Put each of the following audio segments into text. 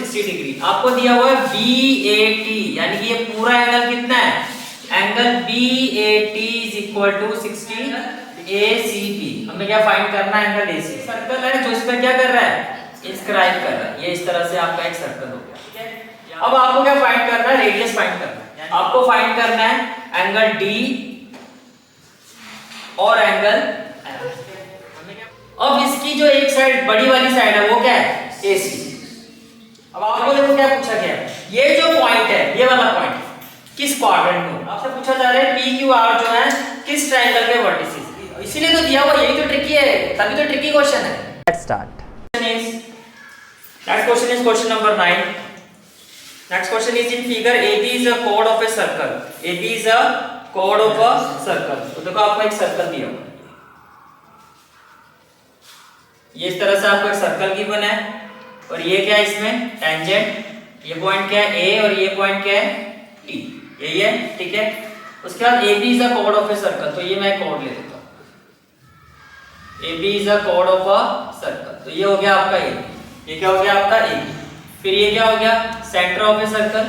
60 degree. आपको दिया हुआ है BAT, यानी कि ये पूरा एंगल कितना है, angle BAT is equal to 60 ACB। हमें क्या फाइंड करना है, एंगल AC। सर्कल है जो इस पे क्या कर रहा है, इंस्क्राइब कर रहा है। ये इस तरह से आपका एक सर्कल हो गया, ठीक है। अब आपको क्या फाइंड करना है, रेडियस फाइंड करना है। आपको फाइंड करना है एंगल D और एंगल F। अब इसकी जो एक साइड बड़ी वाली साइड है वो क्या है, AC। अब आपको देखो क्या पूछा गया है, ये जो पॉइंट है, ये वाला पॉइंट किस क्वाड्रेंट में, आपसे पूछा जा रहा है PQR जो है किस ट्रायंगल के वर्टिसेस, इसीलिए तो दिया हुआ, यही तो ट्रिकी है, तभी तो ट्रिकी क्वेश्चन है। Let's start. Next question is question number 9। Next question is in figure AB is a chord of a circle। AB is a chord of a circle। तो देखो आपको एक सर्कल दिया हुआ है, ये इस तरह से आपको एक सर्कल गिवन है, और ये क्या है इसमें टेंजेंट, ये पॉइंट क्या है A और ये पॉइंट क्या है T, यही है, ठीक है। उसके बाद AB is a chord of a circle, तो ये मैं कोड ले लेता हूं, AB is a chord of a circle। तो ये हो गया आपका AB, ये क्या हो गया आपका AB। फिर ये क्या हो गया सेंटर ऑफ ए सर्कल,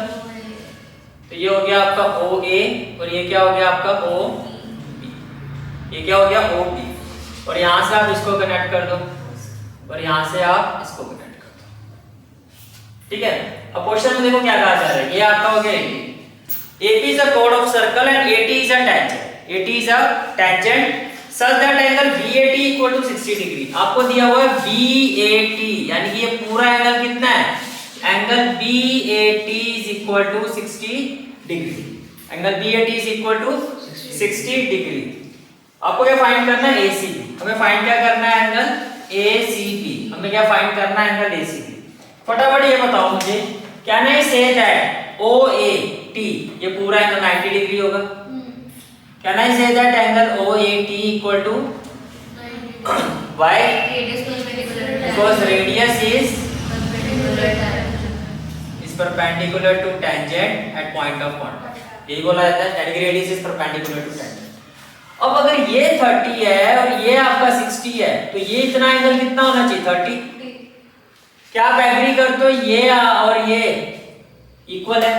तो ये हो गया आपका OA, और ये क्या हो गया आपका OB, ये क्या हो गया OB। और यहां से आप इसको कनेक्ट कर दो, और यहां से आप इसको कनेक्ट कर दो, ठीक है। अब क्वेश्चन में देखो क्या कहा जा रहा है, ये आपका हो गया AP is a chord of circle and AT is a tangent। AT is a tangent such that angle BAT equal to 60 degree. आपको दिया हुआ है BAT, यानी कि ये पूरा एंगल कितना है, angle BAT is equal to 60 degree. Angle BAT is equal to 60 degree. आपको क्या फाइंड करना है, ACB। हमें फाइंड क्या करना है, एंगल ACB। हमें क्या फाइंड करना है, एंगल ACB। फटाफट ये बताओ मुझे, can I say that OAT, ये पूरा एंगल 90 डिग्री होगा। Can I say that angle OAT equal to why, because radius is perpendicular to tangent at point of contact। यही बोला जाता है, यानी कि radius is perpendicular to tangent. अब अगर ये 30 है और ये आपका 60 है, तो ये इतना एंगल कितना होना चाहिए, 30। क्या आप एग्री करते हो, ये और ये इक्वल है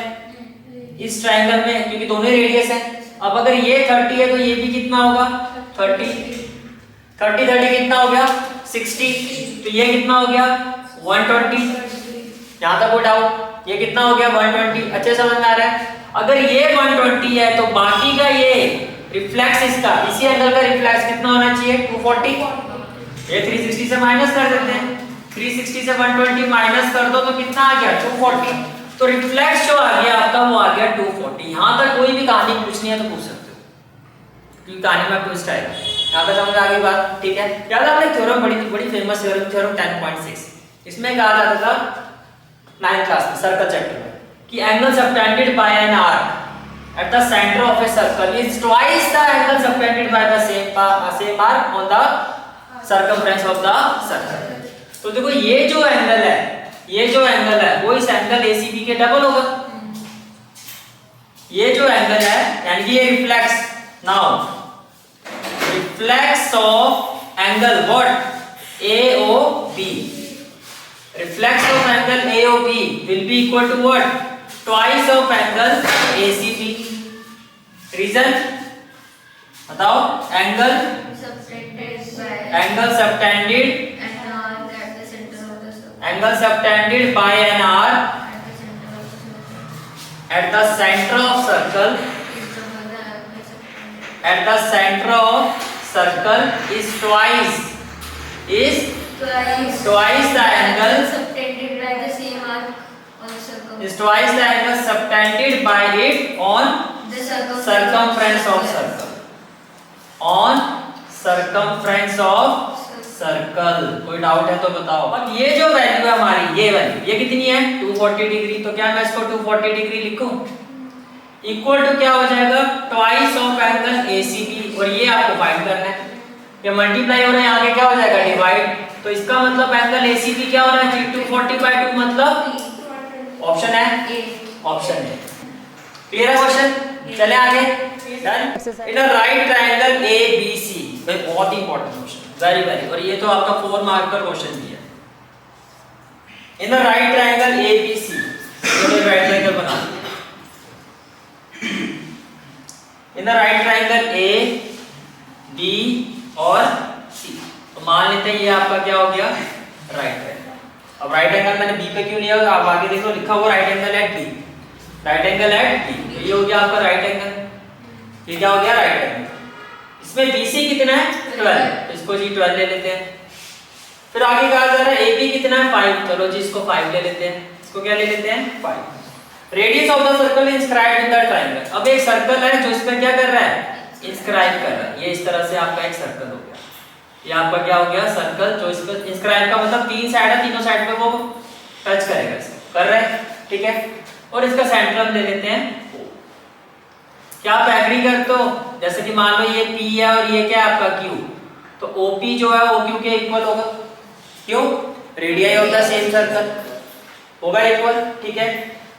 इस ट्रायंगल में, क्योंकि दोनों रेडियस है। अब अगर ये 30 है तो ये भी कितना होगा, 30 कितना हो गया 60, तो ये कितना हो गया 120। यहां तक कोई डाउट, ये कितना हो गया 120, अच्छे समझ में आ रहा है। अगर ये 120 है तो बाकी का ये रिफ्लेक्स इसका, इसी एंगल का रिफ्लेक्स कितना होना चाहिए 240। ये 360 से माइनस कर देते हैं, 360 से 120 माइनस कर दो तो कितना आ गया 240। तो रिफ्लेक्स जो आ गया आपका वो आ गया 240। यहां तक कोई भी कहानी पूछनी है तो पूछ सकते हो, क्योंकि कहानी में ट्विस्ट आएगा। यहां तक समझ आ गई बात, ठीक है। याद आपने थ्योरम बड़ी फेमस थ्योरम 10.6, इसमें कहा जाता था 9th क्लास में सर्कल चैप्टर में कि angle subtended bye an arc at the center of a circle is twice the angle subtended by the same arc on the circumference of the circle। तो देखो ये जो एंगल है वो इस एंगल ACB के डबल होगा। ये जो एंगल है यानी कि ये reflex, now reflex of angle what AOB, reflex of angle AOB will be equal to what, twice of angle ACB। Reason बताओ, angle subtended by an arc at the center of circle is twice the angle subtended by it on the circumference of circle। कोई doubt है तो बताओ। अब ये जो value है हमारी, ये वैल्यू ये कितनी है 240 डिग्री। तो क्या मैं इसको 240 डिग्री लिखूं, इक्वल टू क्या हो जाएगा ट्वाइस ऑफ एंगल ACB। और ये आपको फाइंड करना है, ये मल्टीप्लाई हो रहा है, आगे क्या हो जाएगा डिवाइड। तो इसका मतलब एंगल ACB क्या हो रहा है 240/2, मतलब ऑप्शन है ऑप्शन है। क्लियर है क्वेश्चन, चले आगे। Done. In a right triangle ABC, भाई बहुत ही इंपॉर्टेंट क्वेश्चन, वेरी। और ये तो आपका 4 मार्क का क्वेश्चन भी है। In a right triangle ABC पे क्यों लिया? आप आगे देखो लिखा हुआ right angle at B, right angle at B, ये हो गया आपका राइट एंगल, ये क्या हो गया? Right angle. इसमें BC कितना है? 12, तो इसको जी 12 ले लेते हैं। फिर आगे कहा जा रहा है AB कितना है? 5, चलो जी इसको 5 ले लेते हैं। इसको क्या ले लेते हैं? 5। Radius of the circle inscribed in the triangle. अब एक सर्कल है जो इस पे क्या कर रहा है? इंस्क्राइब कर रहा है। ये इस तरह से आपका एक सर्कल हो गया। ये आपका क्या हो गया? सर्कल जो इस पे इंस्क्राइब का मतलब 3 साइड है, तीनों साइड पे वो टच करेगा, इसको कर रहा है, ठीक है। और इसका सेंट्रम ले लेते हैं O। क्या आप एग्री करते हो? जैसे कि मान लो ये P है और ये क्या है आपका Q, तो OP जो है OQ के इक्वल होगा। क्यों? Radius of the same circle होगा इक्वल, ठीक है।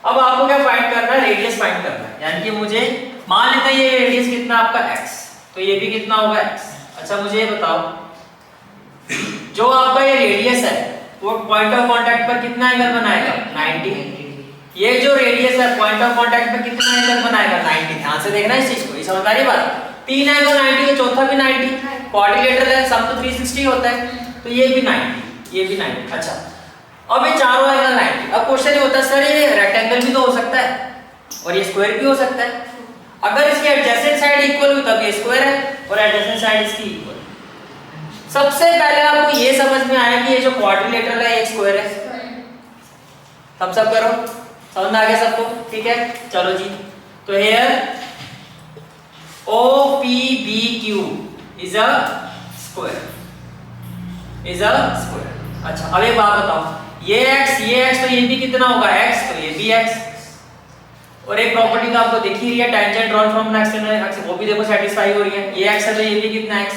अब आपको क्या फाइंड करना है? रेडियस फाइंड करना है। यानी कि मुझे मान लेते हैं ये रेडियस कितना आपका x, तो ये भी कितना होगा x। अच्छा मुझे ये बताओ, जो आपका ये रेडियस है वो पॉइंट ऑफ कांटेक्ट पर कितना एंगल बनाएगा? 90। ये जो रेडियस है पॉइंट ऑफ कांटेक्ट पर कितना एंगल बनाएगा? 90। ध्यान से देखना इस चीज को, ये समझ आ रही बात? 3 एंगल 90 तो चौथा भी 90, क्वाड्रिलेटरल है, सम तो 360 होता है, तो ये भी 90, ये भी 90। अच्छा अब ये चारों एंगल 90। अब क्वेश्चन ये होता है सर ये रेक्टेंगल भी तो हो सकता है और ये स्क्वायर भी हो सकता है। अगर इसकी एडजेसेंट साइड इक्वल हुई तब ये स्क्वायर है और एडजेसेंट साइड इसकी इक्वल। सबसे पहले आपको ये समझ में आया कि ये जो क्वाड्रिलेटरल है एक स्क्वायर है। हम सब करो, समझ में आ गया सबको? ठीक है चलो जी। तो here OPBQ is a square, is a square. अच्छा अब एक बात बताओ, ये x तो ये भी कितना होगा? x, तो ये भी x। और एक प्रॉपर्टी तो आपको दिख ही रही है, tangent drawn from an axis, वो भी देखो सेटिस्फाई हो रही है। ये x है तो ये भी कितना x।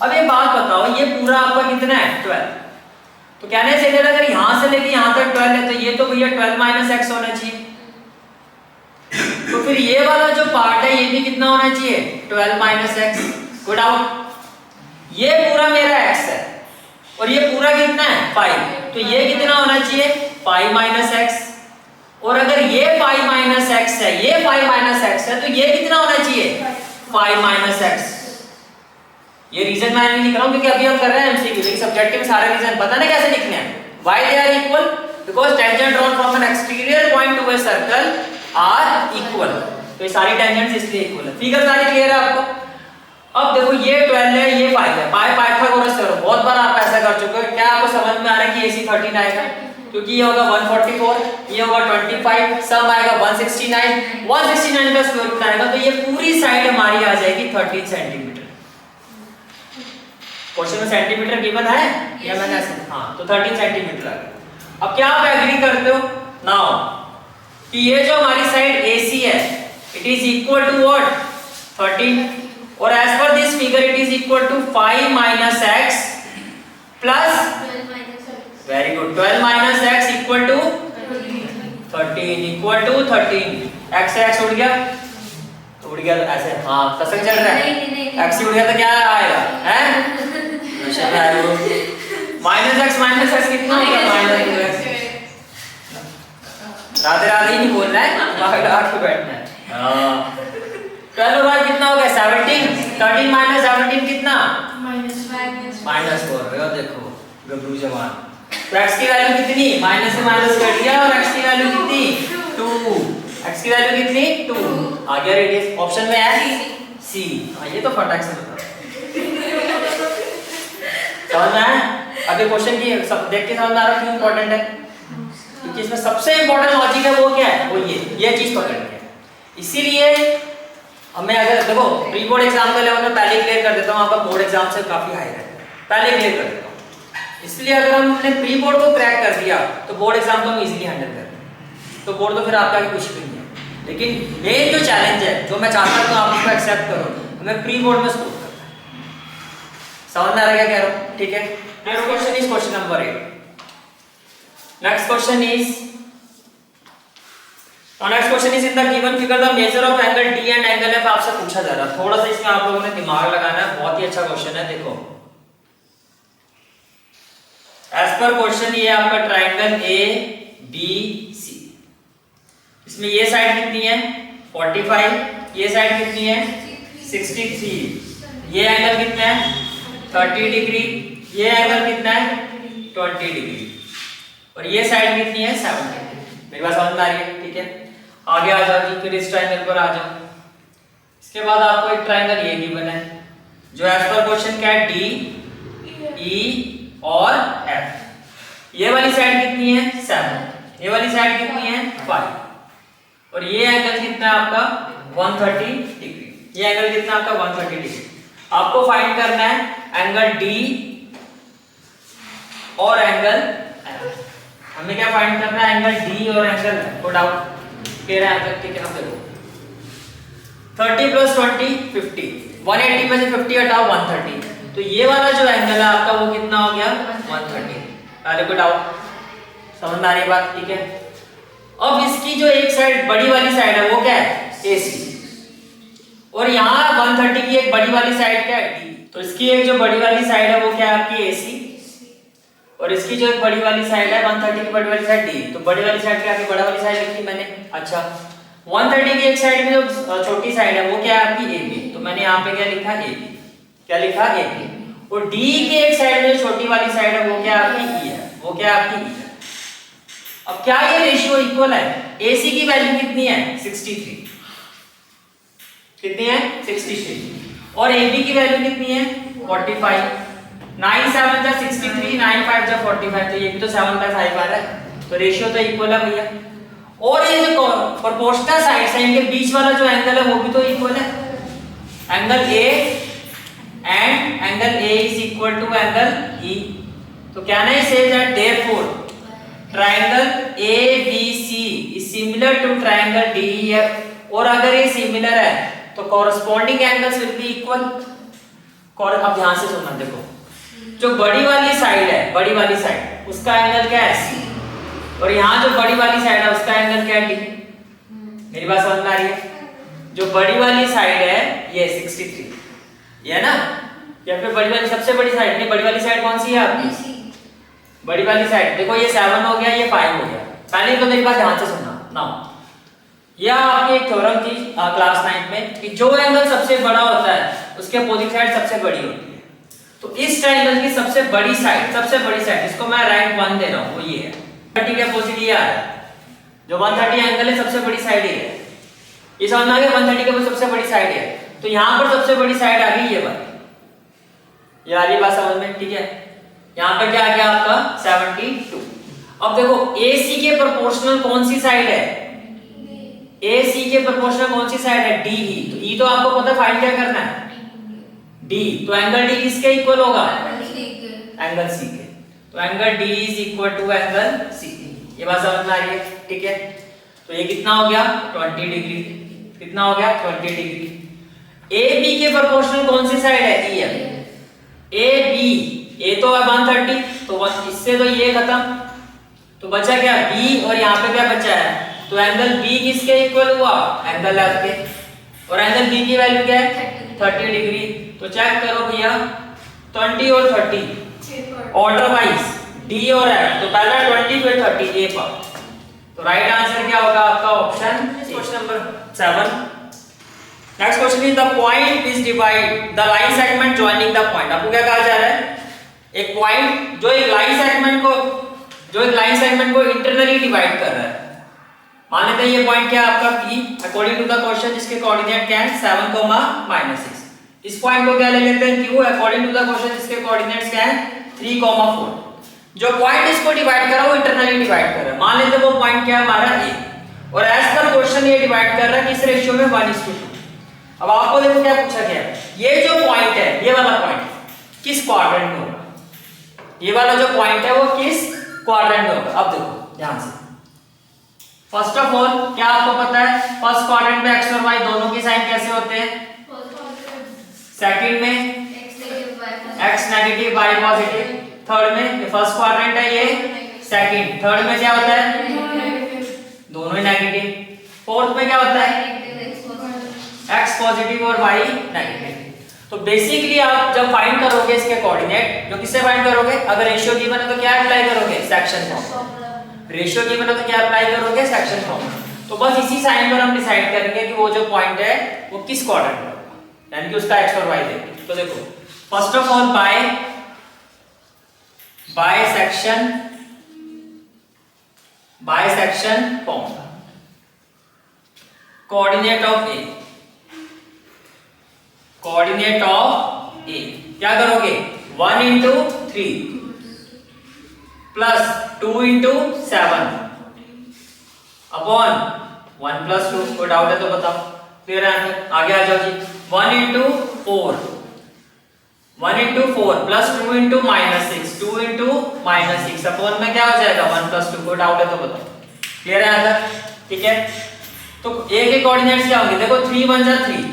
अब एक बात बताओ, ये पूरा आपका कितना है? 12। तो कहने से अगर यहां से लेके यहां तक 12 है तो ये तो भैया 12 - x होना चाहिए। तो फिर ये वाला जो पार्ट है ये भी कितना होना चाहिए? 12 - x। Good out. ये पूरा मेरा x है और ये पूरा कितना है? 5, तो ये कितना होना चाहिए? 5 - x। और अगर ये 5 - x है, ये 5 - x है, तो ये कितना होना चाहिए? 5 - x। ये रीजन मैं नहीं लिख रहा हूं क्योंकि अभी हम कर रहे हैं एमसीक्यू, लेकिन सब्जेक्टिव सारे रीजन पता ना कैसे लिखने हैं। Why they are equal? Because tangent drawn from an exterior point to a circle are equal। तो ये सारी टेंजेंट्स इसलिए इक्वल है। फिगर सारी क्लियर है आपको? अब देखो ये 12 है, ये 5 है, पाइथागोरस थ्योरम बहुत बार आप ऐसा कर चुके हो। क्या आपको समझ में आ रहा है कि AC 13 आएगा? क्योंकि ये होगा 144, ये होगा 25, सम आएगा 169, 169 का स्क्वायर रूट आएगा, तो ये पूरी साइड हमारी आ जाएगी 13 सेंटीमीटर। क्वेश्चन में सेंटीमीटर गिवन है या मैंने ऐसे? हाँ, तो 13 सेंटीमीटर आ गया। अब क्या आप एग्री करते हो नाउ कि ये जो हमारी साइड AC है it is equal to what? 13, और as per this figure it is equal to 5 - x plus, very good, 12 - x equal to 13, equal to 13। x से x उड़ गया, उड़ गया ऐसे, हाँ कसक चल रहा है। x उड़ गया तो क्या आएगा? हैं -x कितना होगा? -2x। राधे राधे ही नहीं बोल रहा है, बाहर डांट के बैठना है। हाँ 12 और कितना हो गया? 17। 13 - 17 कितना? -4। देखो गबरू जवान। तो x की वैल्यू कितनी? माइनस से माइनस कर दिया और x की वैल्यू कितनी? 2। x की वैल्यू कितनी? 2। आ गया रेडियस, ऑप्शन में है C। हाँ ये तो फटाक से बता, समझ में आया? अभी क्वेश्चन की सब देख के समझ में आ रहा क्यों इंपॉर्टेंट है? क्योंकि इसमें सबसे इंपॉर्टेंट लॉजिक है वो क्या है? वो ये चीज पकड़नी है। इसीलिए हमें अगर देखो प्री बोर्ड एग्जाम का लेवल में पहले क्लियर कर देता हूं, आपका बोर्ड एग्जाम से काफी हाई रहता है, पहले क्लियर कर देता हूं। इसलिए अगर हमने प्री बोर्ड को क्रैक कर दिया तो बोर्ड एग्जाम को हम इजीली हैंडल कर लेंगे। तो बोर्ड तो फिर आपका भी कुछ भी नहीं है, लेकिन मेन जो चैलेंज है जो मैं चाहता हूं आप उसको एक्सेप्ट करो, हमें प्री बोर्ड में स्कोर करना है। समझ में आ रहा है क्या कह रहा हूं? ठीक है। Next question is question number 8। Next question is next question is in the given figure the measure of angle D and angle F आपसे पूछा जा रहा है। थोड़ा सा इसमें आप लोगों ने दिमाग लगाना है, बहुत ही अच्छा क्वेश्चन है। देखो एज पर क्वेश्चन ये आपका ट्रायंगल ABC, इसमें ये साइड कितनी है? 45, ये साइड कितनी है? 63, ये एंगल कितना है? 30 डिग्री, ये एंगल कितना है? 20 डिग्री। और ये साइड कितनी है 70। मेरी बात समझ में आ रही है? ठीक है, आगे आ जाओ जी, फिर इस ट्रायंगल पर आ जाओ। इसके बाद आपको एक ट्रायंगल ये गिवन है जो एज पर क्वेश्चन क्या है D E और F। ये वाली साइड कितनी है 7, ये वाली साइड कितनी है 5 और ये एंगल कितना है आपका 130 डिग्री। ये एंगल कितना आपका 130 डिग्री। आपको फाइंड करना है एंगल D और एंगल F। हमें क्या फाइंड करना है एंगल D और एंगल F को डाउट कह रहा है। ठीक है, अब देखो 30 + 20 50, 180 में से 50 हटाओ 130, तो ये वाला जो एंगल है आपका वो कितना हो गया 130। पहले को डाउट समझ में आ रही है बात? ठीक है, अब इसकी जो एक साइड बड़ी वाली साइड है वो क्या है AC और यहाँ 130 की एक बड़ी वाली साइड क्या है D। तो इसकी एक जो बड़ी वाली साइड है वो क्या है आपकी AC और इसकी जो एक बड़ी वाली साइड है 130 की बड़ी वाली साइड D। तो बड़ी वाली साइड क्या है, बड़ा वाली साइड लिखी मैंने। अच्छा, 130 की एक साइड में जो छोटी साइड है वो क्या है आपकी AB। तो मैंने यहाँ पे क्या लिखा AB, क्या लिखा AB। और D की एक साइड में जो छोटी वाली साइड है वो क्या आपकी E है, वो क्या आपकी E है। अब क्या ये रेशियो इक्वल है? AC की वैल्यू कितनी है 63, कितनी है 63 और AB की वैल्यू कितनी है 45। 9 7 जा 63, 9 5 जा 45, तो ये भी तो 7 का 5 आ रहा है, तो रेशियो तो इक्वल है भैया। और ये जो प्रोपोर्शनल साइड्स हैं इनके बीच वाला जो एंगल है वो भी तो इक्वल है। Angle A and angle A is equal to angle E। तो क्या नहीं से that therefore triangle ABC is similar to triangle DEF। और अगर ये सिमिलर है तो corresponding angles will be equal. अब ध्यान से सुनना, देखो जो बड़ी वाली साइड है, बड़ी वाली साइड उसका एंगल क्या है C और यहाँ जो बड़ी वाली साइड है उसका एंगल क्या है D। मेरी बात समझ में आ रही है? जो बड़ी वाली साइड है ये 63, ये है ना, या फिर बड़ी वाली सबसे बड़ी साइड नहीं, बड़ी वाली साइड कौन सी है आपकी बड़ी वाली साइड। देखो ये 7 हो गया, ये 5 हो गया। पहले तो मेरी बात ध्यान से सुनना ना, यह आपकी एक थ्योरम थी क्लास 9 में कि जो एंगल सबसे बड़ा होता है उसके अपोजिट साइड सबसे बड़ी होती है। तो इस ट्रायंगल की सबसे बड़ी साइड जिसको मैं रैंक 1 दे रहा हूं वो ये है। 30 के अपोजिट ये आ रहा है, जो 130 एंगल है सबसे बड़ी साइड ये है। ये समझ में आ गया, 130 के सबसे बड़ी साइड है। तो यहां पर सबसे बड़ी साइड आ गई ये वाली, ये आ रही बात समझ में? ठीक है, यहां पर क्या आ गया आपका 72। अब देखो AC के प्रोपोर्शनल कौन सी साइड है, AC के प्रोपोर्शनल कौन सी साइड है DE। तो E तो आपको पता फाइंड क्या करना है D। तो एंगल D किसके इक्वल होगा एंगल C के। तो angle D is equal to angle C। ये बात समझ में आ रही है? ठीक है, तो ये कितना हो गया 20 डिग्री। कितना हो गया 20 डिग्री। AB के प्रोपोर्शनल कौन सी साइड है EF। AB ये तो है 130, तो इससे तो ये खत्म, तो बचा क्या B और यहाँ पे क्या बचा है, तो एंगल B किसके इक्वल हुआ एंगल F के। और एंगल B की वैल्यू क्या है 30 डिग्री। तो चेक करो भैया 20 और 30 ऑर्डर वाइज D और F, तो पहला 20 फिर 30 A पर। तो राइट आंसर क्या होगा आपका option question number 7। Next question is the point is divide the line segment joining the point. आपको क्या कहा जा रहा है, एक पॉइंट जो एक लाइन सेगमेंट को इंटरनली डिवाइड कर रहा है। मान लेते हैं ये पॉइंट क्या है आपका P according to the question, जिसके कोऑर्डिनेट क्या है 7, -6। इस पॉइंट को क्या ले लेते हैं Q according to the question, जिसके कोऑर्डिनेट्स क्या है 3, 4। जो पॉइंट इसको डिवाइड कर रहा है वो इंटरनली डिवाइड कर रहा है। मान लेते हैं वो पॉइंट क्या है हमारा A और एज पर क्वेश्चन ये डिवाइड कर रहा है किस रेशियो में 1:2। अब आपको देखो क्या पूछा गया है, ये जो पॉइंट है ये वाला पॉइंट किस क्वाड्रेंट में होगा, ये वाला जो पॉइंट है वो किस क्वाड्रेंट में होगा। अब देखो ध्यान से, फर्स्ट ऑफ ऑल क्या आपको पता है फर्स्ट क्वाड्रेंट में x और y दोनों के साइन कैसे होते हैं, सेकंड में x negative y positive, third में ये फर्स्ट क्वाड्रेंट है ये सेकंड, थर्ड में क्या होता है दोनों ही नेगेटिव, फोर्थ में क्या होता है x पॉजिटिव और y नेगेटिव। तो बेसिकली आप जब फाइंड करोगे इसके कोऑर्डिनेट, जो किससे फाइंड करोगे, अगर रेशियो गिवन है तो क्या अप्लाई करोगे सेक्शन फॉर्म, रेशियो गिवन है तो क्या अप्लाई करोगे सेक्शन फॉर्म। तो बस इसी साइन पर हम डिसाइड करेंगे कि वो जो पॉइंट है वो किस क्वाड्रेंट में होगा, यानी कि उसका x और y देंगे। तो देखो first of all by section bisection form. Coordinate of A, coordinate of A क्या करोगे 1 into 3 plus 2 into 7 upon 1 plus 2। कोई डाउट है तो बताओ, क्लियर है आंसर? आगे आ जाओ जी। 1 into 4, 1 into 4 plus 2 into minus 6, 2 into minus 6 upon में क्या हो जाएगा 1 प्लस 2। कोई डाउट है तो बताओ, क्लियर है आंसर? ठीक है, तो ए के कोऑर्डिनेट्स क्या होंगे? देखो 3 1 जा 3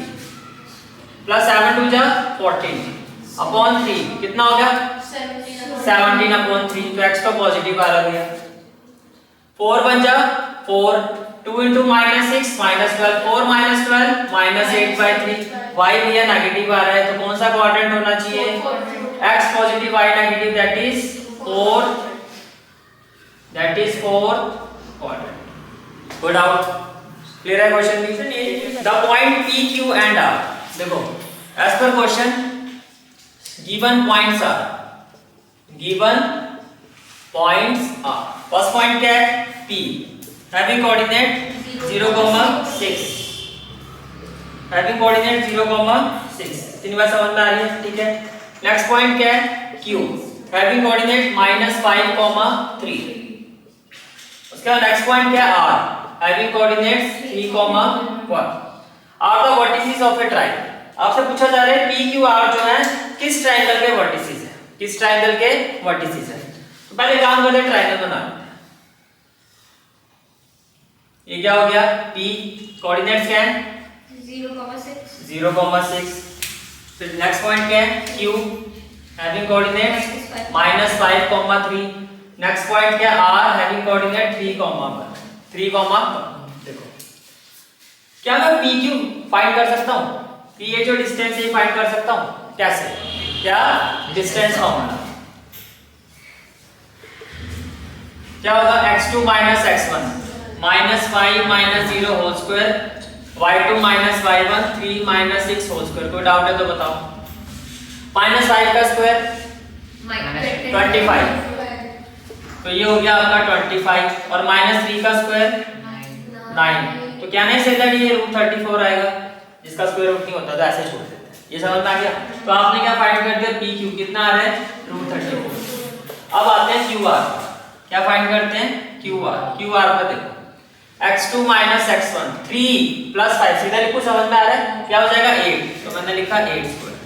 प्लस 7 2 जा 14 अपॉन 3 कितना हो गया 17 अपॉन 3। तो x तो पॉजिटिव आ गया। 4 1 जा 4, 2 into minus 6 minus 12, 4 minus 12 minus 8 by 3। y भी है नेगेटिव आ रहा है तो कौन सा क्वाड्रेंट होना चाहिए? x positive y negative, that is 4, that is 4 quadrant. Good out, clear है question? The point p q and r, देखो as per question given points are, given points are. First point क्या है? p having coordinate 0,6, having coordinate 0,6। तीन बार समझ में आ रही है? ठीक है। नेक्स्ट पॉइंट क्या है? q having coordinate -5,3। उसके बाद नेक्स्ट पॉइंट क्या है? r having coordinates 3,1 are the vertices of a triangle. आपसे पूछा जा रहा है पी क्यू आर जो है किस ट्रायंगल के वर्टिसेस है, किस ट्रायंगल के वर्टिसेस है। तो पहले काम करते हैं ट्रायंगल बनाना। ये क्या हो गया? पी कोऑर्डिनेट्स क्या है? 0,6। फिर नेक्स्ट पॉइंट क्या है? Q having coordinates -5,3। Next point क्या? R having coordinate 3,1। देखो क्या मैं पी क्यू फाइंड कर सकता हूँ? कि ये जो डिस्टेंस है फाइंड कर सकता हूँ कैसे? क्या डिस्टेंस फॉर्मूला क्या होगा? x2 minus x1 -5 - 0 whole square, y2 - y1 3 - 6 whole square. कोई डाउट है तो बताओ। -5 का स्क्वायर 25, तो ये हो गया आपका 25 और -3 का स्क्वायर 9। तो क्या नहीं सही था ये √34 आएगा, जिसका स्क्वायर रूट नहीं होता तो ऐसे छोड़ देते हैं। ये समझ में आ गया? तो आपने क्या फाइंड कर दिया? पी क्यू कितना आ रहा है? √34। अब आते हैं क्यू आर। क्या फाइंड करते हैं? Q R. क्यू आर पर देखो x2 - x1 3 + 5 सीधा लिखो, समझ में आ रहा है? क्या हो जाएगा 8, तो मैंने लिखा 8 स्क्वायर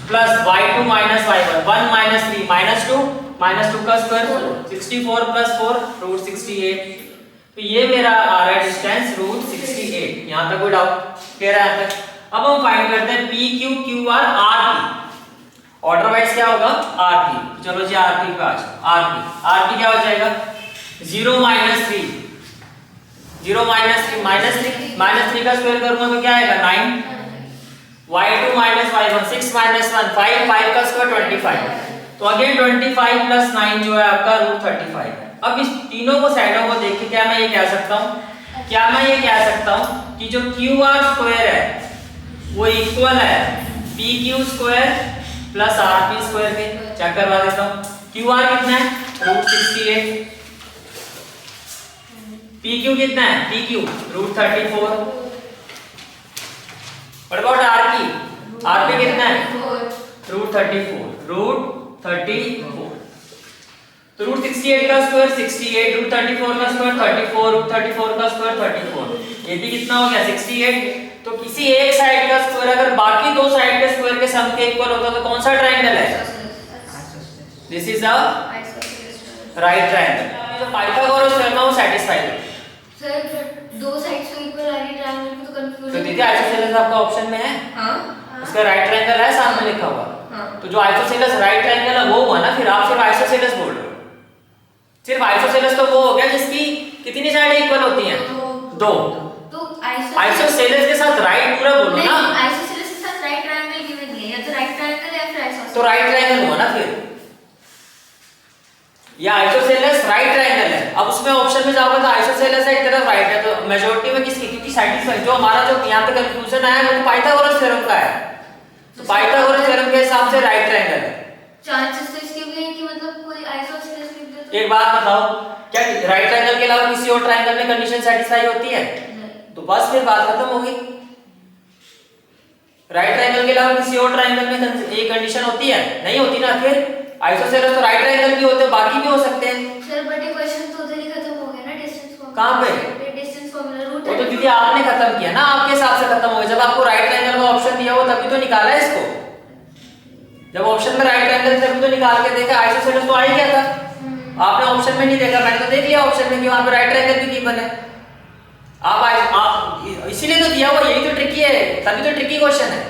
प्लस y2 - y1 1 - 3 -2 का स्क्वायर 4 64 + 4 √68। तो ये मेरा आ रहा है डिस्टेंस √68। यहां तक कोई डाउट? क्लियर है? अब हम फाइंड करते हैं P Q Q R R P. Order wise क्या होगा? R P. चलो जी आर पी पे आ जाओ। आर पी क्या हो जाएगा? 0 - 3 -3 का स्क्वायर करूंगा तो क्या आएगा? 9। y2 - y1 6 - 1 5 का स्क्वायर 25। तो अगेन 25 + 9 जो है आपका √35 है। अब इस तीनों को साइडों को देख के क्या मैं ये कह सकता हूँ? क्या मैं ये कह सकता हूँ कि जो क्यू आर स्क्वायर है वो इक्वल है P Q square plus R P square के। चेक करवा देता हूँ। क्यू आर कितना है? √68। पी क्यू कितना है? P Q √34। What about R P? R P कितना है? √34। तो √68 का स्क्वायर 68, √34 का स्क्वायर 34, √34 का स्क्वायर 34। ये भी कितना हो गया? 68। तो किसी एक साइड का स्क्वायर अगर बाकी दो साइड के स्क्वायर के सम के इक्वल होता तो कौन सा ट्रायंगल है? This is a right triangle. जो पाइथागोरस थ्योरम है वो सैटिस्फाइड है। सर दो साइड्स तो इक्वल आ रही है ट्रायंगल में, तो कंफ्यूजन। तो दीदी आइसोसेलेस आपका ऑप्शन में है? हां, उसका राइट ट्रायंगल है सामने लिखा हुआ। हां, तो जो आइसोसेलेस राइट ट्रायंगल है वो हुआ ना। फिर आप सिर्फ आइसोसेलेस बोल रहे हो। सिर्फ आइसोसेलेस तो वो हो गया जिसकी कितनी साइडें इक्वल होती हैं? दो। तो आइसोसेलेस के साथ राइट पूरा बोलो ना। आइसोसेलेस के साथ राइट ट्रायंगल गिवन नहीं है, या तो राइट ट्रायंगल या फिर आइसोसेलेस। तो राइट ट्रायंगल हुआ ना फिर। या आइसोसेलेस राइट ट्रायंगल है। अब उसमें ऑप्शन में जाओगे तो आइसोसेलेस एक तरफ राइट है, तो मेजॉरिटी में किसकी? क्योंकि सैटिस्फाइड जो हमारा जो यहां पे कंफ्यूजन आया वो तो पाइथागोरस थ्योरम का है। तो पाइथागोरस थ्योरम के हिसाब से राइट ट्रायंगल है। चांसेस तो इसके भी हैं कि मतलब कोई आइसोसेलेस लिख दे तो एक बात बताओ, क्या राइट ट्रायंगल के अलावा किसी और ट्रायंगल में कंडीशन सेटिस्फाई होती है? नहीं। तो बस फिर बात खत्म हो गई। राइट ट्रायंगल के अलावा किसी और ट्रायंगल में ये कंडीशन होती है? नहीं होती ना। फिर आइसोसेलेस तो राइट ट्रायंगल भी होते हैं, बाकी भी हो सकते हैं। सर बट ये क्वेश्चन तो उधर ही खत्म हो गया ना, डिस्टेंस फॉर्मूला। कहाँ पे? Distance formula root. वो तो दीदी आपने खत्म किया ना, आपके हिसाब से खत्म हो गया। जब आपको राइट ट्रायंगल का ऑप्शन दिया हो तभी तो निकाला है इसको। जब ऑप्शन में राइट ट्रायंगल तभी तो निकाल के देखा, आइसोसेलेस तो आ ही गया था। आपने ऑप्शन में नहीं देखा, मैंने तो देख लिया ऑप्शन में कि वहां पे राइट ट्रायंगल भी गिवन है। आप इसीलिए तो दिया हुआ, यही तो ट्रिकी है, तभी तो ट्रिकी क्वेश्चन है।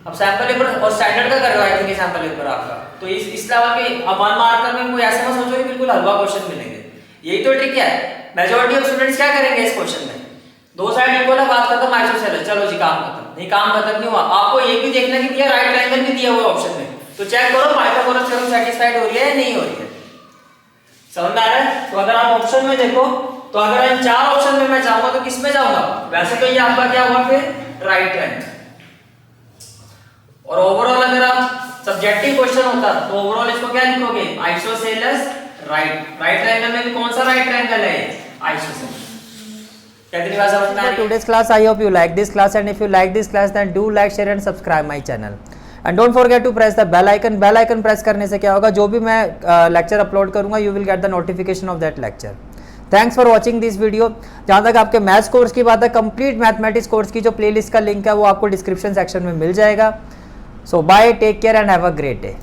अब सैंपल पेपर और स्टैंडर्ड का कर रहा है सैंपल पेपर आपका, तो इस लेवल के अब 1 मार्कर में कोई ऐसे मत सोचो कि बिल्कुल हलवा क्वेश्चन मिलेंगे। यही तो ट्रिक है। मेजॉरिटी ऑफ स्टूडेंट्स क्या करेंगे इस क्वेश्चन में? दो साइड इक्वल है, बात खत्म, आइसोसेलेस, चलो जी काम खत्म। नहीं, काम खत्म नहीं हुआ। आपको ये भी देखना कि दिया राइट ट्रायंगल भी दिया हुआ है ऑप्शन में, तो चेक करो पाइथागोरस थ्योरम सेटिस्फाइड हो रही है या नहीं हो रही है। समझ में आ रहा है? तो अगर आप ऑप्शन में देखो, तो अगर इन 4 ऑप्शन में मैं जाऊंगा तो किस में जाऊंगा? वैसे तो ये आपका क्या हुआ फिर राइट ट्रायंगल। और ओवरऑल अगर आप सब्जेक्टिव क्वेश्चन होता तो ओवरऑल इसको क्या लिखोगे? Isosceles right. राइट ट्रायंगल में भी कौन सा राइट ट्रायंगल है? आइसोसेलेस। कितनी बार समझ में आ रही है? Today's class, I hope you like this class, and if you like this class then do like, share and subscribe my channel and don't forget to press the bell icon। bell icon press करने से क्या होगा, जो भी मैं lecture upload करूंगा you will get the notification of that lecture। Thanks for watching this video. जहाँ तक आपके मैथ्स कोर्स की बात है, कंप्लीट मैथमेटिक्स कोर्स की जो प्लेलिस्ट का लिंक है वो आपको डिस्क्रिप्शन सेक्शन में मिल जाएगा। So bye, take care and have a great day.